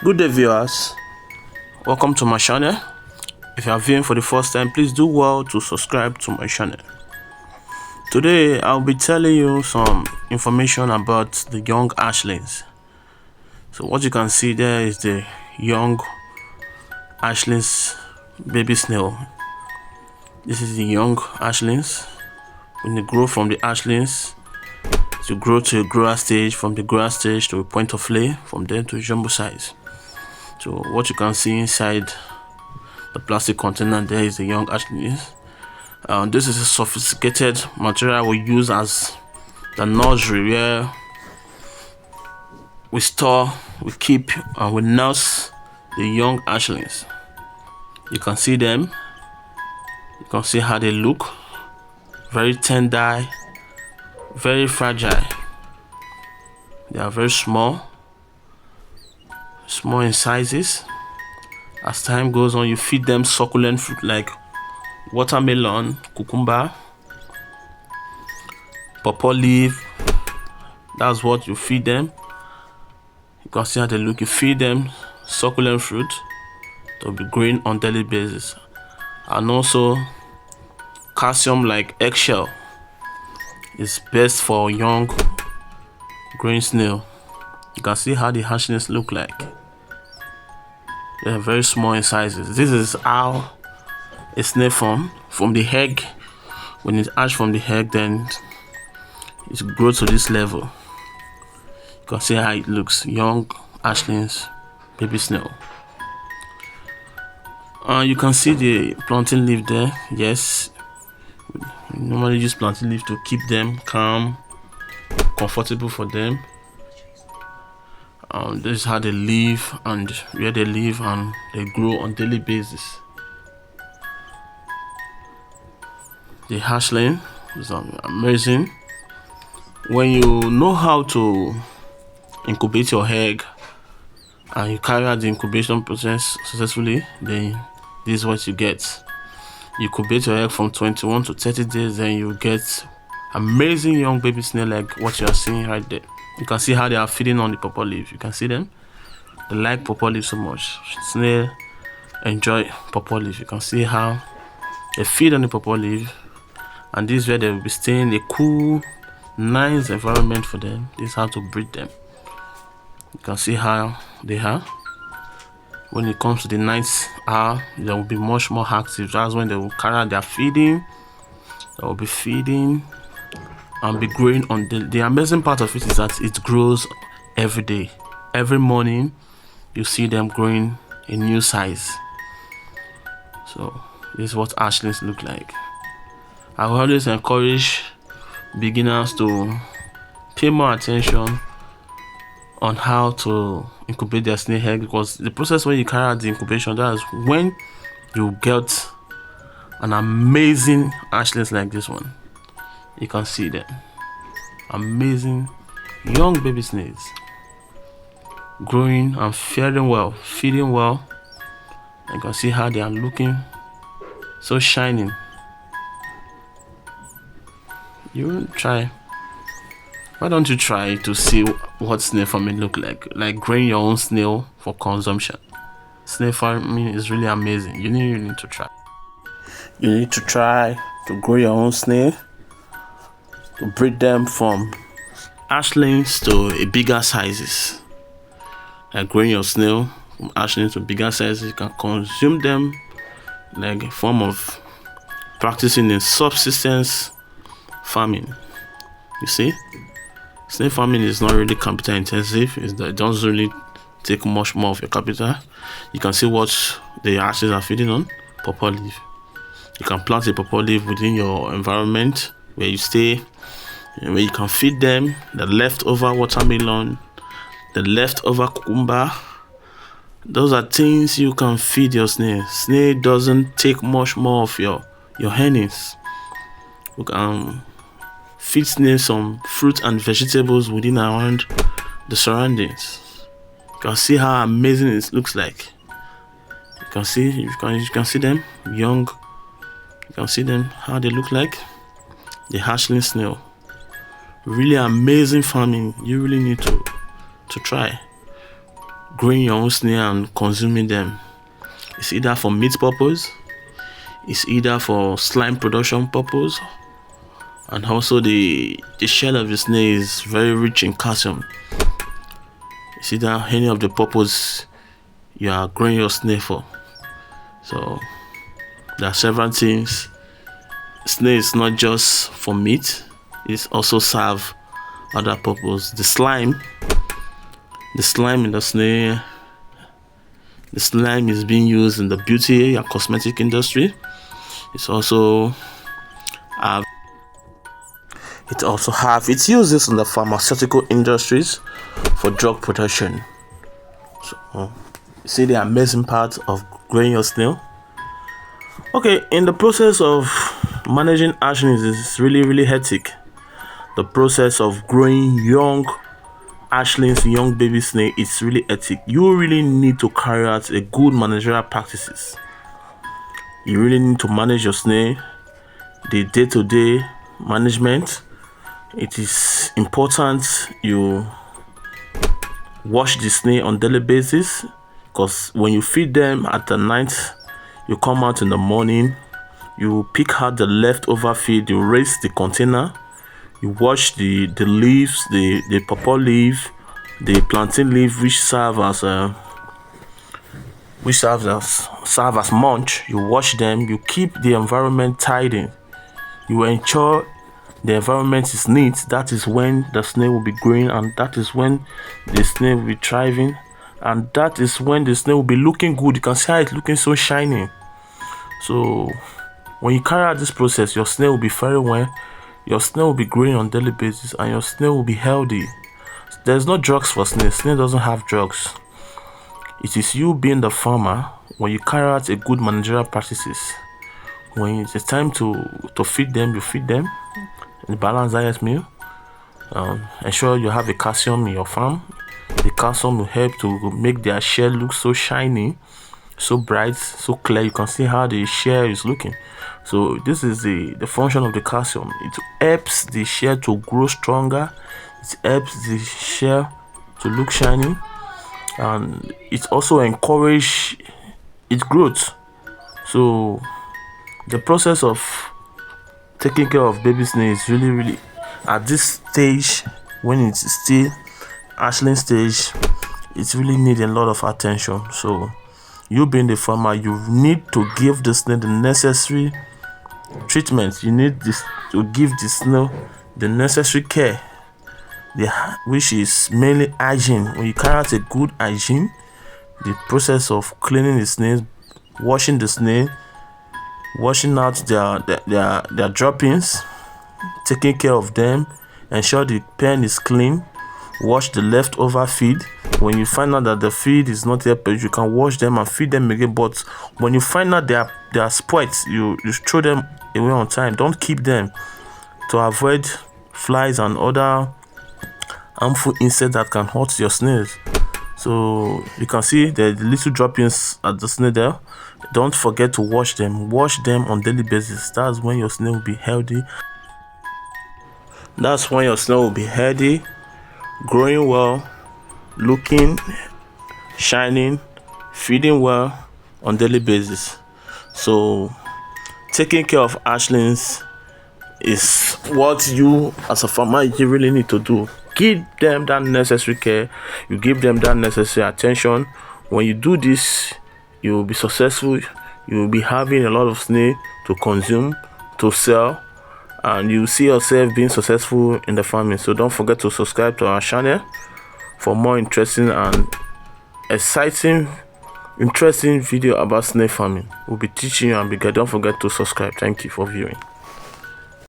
Good day, viewers. Welcome to my channel. If you are viewing for the first time, please do well to subscribe to my channel. Today I'll be telling you some information about the young ashlings. So what you can see there is the young ashlings baby snail. This is the young ashlings. When they grow from the ashlings to grow to a grower stage, from the grower stage to a point of lay, from there to a jumbo size. So what you can see inside the plastic container there is the young ashlings. This is a sophisticated material we use as the nursery, where we store, we keep, and we nurse the young ashlings. You can see them. You can see how they look. Very tender, very fragile. They are very small in sizes. As time goes on, you feed them succulent fruit like watermelon, cucumber, pawpaw leaf. That's what you feed them. You can see how they look. You feed them succulent fruit to be growing on daily basis, and also calcium like eggshell is best for young growing snail. You can see how the hatchlings look like. They are very small in sizes. This is how a snail form from the egg. When it hatch from the egg, then it grows to this level. You can see how it looks. Young hatchlings baby snail. You can see the plantain leaf there. Yes, we normally use plantain leaf to keep them calm, comfortable for them. This is how they live and where they live, and they grow on daily basis. The hatchling is amazing. When you know how to incubate your egg and you carry out the incubation process successfully, then this is what you get. You incubate your egg from 21 to 30 days, then you get amazing young baby snail like what you are seeing right there. You can see how they are feeding on the pawpaw leaf. You can see them. They like pawpaw leaf so much. Snail enjoy pawpaw leaf. You can see how they feed on the pawpaw leaf, and this is where they will be staying. A cool, nice environment for them. This is how to breed them. You can see how they are. When it comes to the night hour, they will be much more active. That's when they will carry out their feeding. They will be feeding and be growing on the amazing part of it is that it grows every day. Every morning you see them growing a new size. So this is what ashlings look like. I will always encourage beginners to pay more attention on how to incubate their snail egg, because the process when you carry out the incubation, that is when you get an amazing ashlings like this one. You can see them. Amazing young baby snails growing and faring well, feeding well. You can see how they are looking so shining. Why don't you try to see what snail farming look like growing your own snail for consumption? Snail farming is really amazing. You need to try. You need to try to grow your own snail, to breed them from ashlings to a bigger sizes. Like growing your snail from ashlings to bigger sizes, you can consume them like a form of practicing in subsistence farming. You see, snail farming is not really capital intensive. It doesn't really take much more of your capital. You can see what the ashlings are feeding on: pawpaw leaf. You can plant a pawpaw leaf within your environment where you stay, where you can feed them the leftover watermelon, the leftover cucumber. Those are things you can feed your snail. Snail doesn't take much more of your earnings. You can feed snail some fruit and vegetables within around the surroundings. You can see how amazing it looks like. You can see them young. You can see them how they look like. The hatchling snail. Really amazing farming. You really need to try. growing your own snail and consuming them. It's either for meat purpose, it's either for slime production purpose, and also the shell of the snail is very rich in calcium. It's either any of the purpose you are growing your snail for. So there are several things. Snail is not just for meat, it also serve other purpose. The slime in the snail, the slime is being used in the beauty and cosmetic industry. It also have its uses in the pharmaceutical industries for drug production. So you see the amazing part of growing your snail. Okay, in the process of managing hatchlings is really hectic. The process of growing young hatchlings, young baby snail, is really hectic. You really need to carry out a good managerial practices. You really need to manage your snail, the day-to-day management. It is important you wash the snail on daily basis, because when you feed them at the night, you come out in the morning, you pick out the leftover feed, you raise the container, you wash the leaves, the pawpaw leaf, the plantain leaf, which serve as mulch. You wash them, you keep the environment tidy, you ensure the environment is neat. That is when the snail will be growing, and that is when the snail will be thriving, and that is when the snail will be looking good. You can see how it's looking so shiny. So when you carry out this process, your snail will be very well, your snail will be growing on daily basis, and your snail will be healthy. There's no drugs for snail. Snail doesn't have drugs. It is you being the farmer. When you carry out a good managerial practices, when it's time to feed them, you feed them in balanced diet meal. Ensure you have a calcium in your farm. The calcium will help to make their shell look so shiny, so bright, so clear. You can see how the shell is looking. So this is the function of the calcium. It helps the shell to grow stronger. It helps the shell to look shiny, and it also encourages its growth. So the process of taking care of baby snail is really at this stage, when it's still hatchling stage, it really needs a lot of attention. So you being the farmer, you need to give the snail the necessary treatment. You need to give the snail the necessary care, which is mainly hygiene. When you carry out a good hygiene, the process of cleaning the snail, washing the snail, washing out their droppings, taking care of them, ensure the pen is clean, wash the leftover feed. When you find out that the feed is not yet prepared, you can wash them and feed them again. But when you find out they are spoiled, you throw them away on time. Don't keep them, to avoid flies and other harmful insects that can hurt your snails. So you can see the little droppings at the snail there. Don't forget to wash them on daily basis. That's when your snail will be healthy. Growing well, looking shining, feeding well on daily basis. So taking care of hatchlings is what you as a farmer, you really need to do. Give them that necessary care, you give them that necessary attention. When you do this, you will be successful. You will be having a lot of snail to consume, to sell, and you see yourself being successful in the farming. So don't forget to subscribe to our channel for more interesting video about snail farming. We'll be teaching you and don't forget to subscribe. Thank you for viewing.